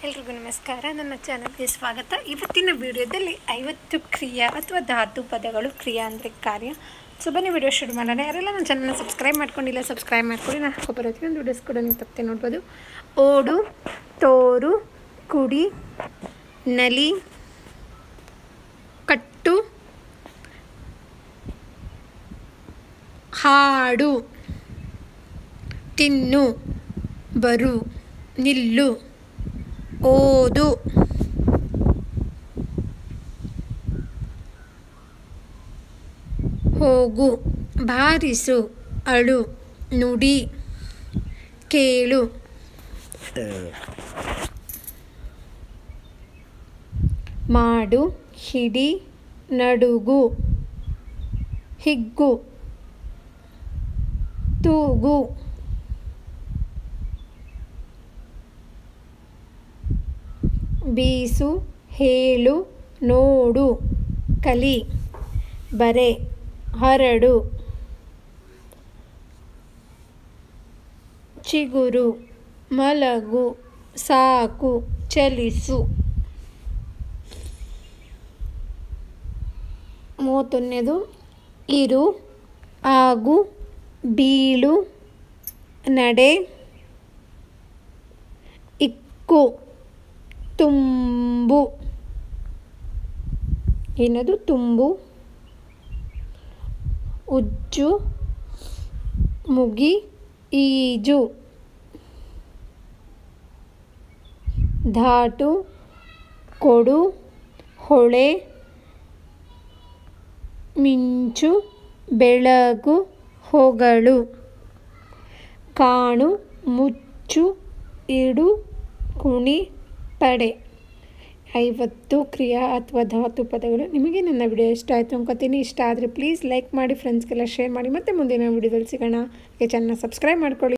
ಎಲ್ರಿಗೂ ನಮಸ್ಕಾರ. ನನ್ನ ಚಾನಲ್ಗೆ ಸ್ವಾಗತ. ಇವತ್ತಿನ ವಿಡಿಯೋದಲ್ಲಿ 50 ಕ್ರಿಯಾ ಅಥವಾ ಧಾತು ಪದಗಳು. ಕ್ರಿಯಾ ಅಂದರೆ ಕಾರ್ಯ. ಸೊ ಬನ್ನಿ ವಿಡಿಯೋ ಶುರು ಮಾಡೋಣ. ಯಾರೆಲ್ಲ ನನ್ನ ಚಾನಲ್ನ ಸಬ್ಸ್ಕ್ರೈಬ್ ಮಾಡ್ಕೊಂಡಿಲ್ಲ ಸಬ್ಸ್ಕ್ರೈಬ್ ಮಾಡ್ಕೊಳ್ಳಿ. ನಾನು ಹಾಕೋಬರೋದಕ್ಕೆ ಒಂದು ವಿಡಿಯೋಸ್ ಕೂಡ ನೀವು ತಪ್ಪದೆ ನೋಡ್ಬೋದು. ಓಡು, ತೋರು, ಕುಡಿ, ನಲಿ, ಕಟ್ಟು, ಹಾಡು, ತಿನ್ನು, ಬರು, ನಿಲ್ಲು, ಓದು, ಹೋಗು, ಬಾರಿಸು, ಅಳು, ನುಡಿ, ಕೇಳು, ಮಾಡು, ಹಿಡಿ, ನಡುಗು, ಹಿಗ್ಗು, ತೂಗು, ಬೀಸು, ಹೇಳು, ನೋಡು, ಕಲಿ, ಬರೆ, ಹರಡು, ಚಿಗುರು, ಮಲಗು, ಸಾಕು, ಚಲಿಸು. 31ನೇದು ಇರು, ಆಗು, ಬೀಳು, ನಡೆ, ಇಕ್ಕು, ತುಂಬು. ಏನದು? ತುಂಬು, ಉಜ್ಜು, ಮುಗಿ, ಈಜು, ಧಾಟು, ಕೊಡು, ಹೊಳೆ, ಮಿಂಚು, ಬೆಳಗು, ಹೊಗಳು, ಕಾಣು, ಮುಚ್ಚು, ಇಡು, ಕುಣಿ, ಪಡೆ. 50 ಕ್ರಿಯಾ ಅಥವಾ ಧಾತು ಪದಗಳು. ನಿಮಗೆ ನನ್ನ ವಿಡಿಯೋ ಇಷ್ಟ ಆಯಿತು ಅನ್ಕೋತೀನಿ. ಇಷ್ಟ ಆದರೆ ಪ್ಲೀಸ್ ಲೈಕ್ ಮಾಡಿ, ಫ್ರೆಂಡ್ಸ್ಗೆಲ್ಲ ಶೇರ್ ಮಾಡಿ. ಮತ್ತೆ ಮುಂದಿನ ವಿಡಿಯೋದಲ್ಲಿ ಸಿಗೋಣ. ಚಾನಲ್ನ ಸಬ್ಸ್ಕ್ರೈಬ್ ಮಾಡ್ಕೊಳ್ಳಿ.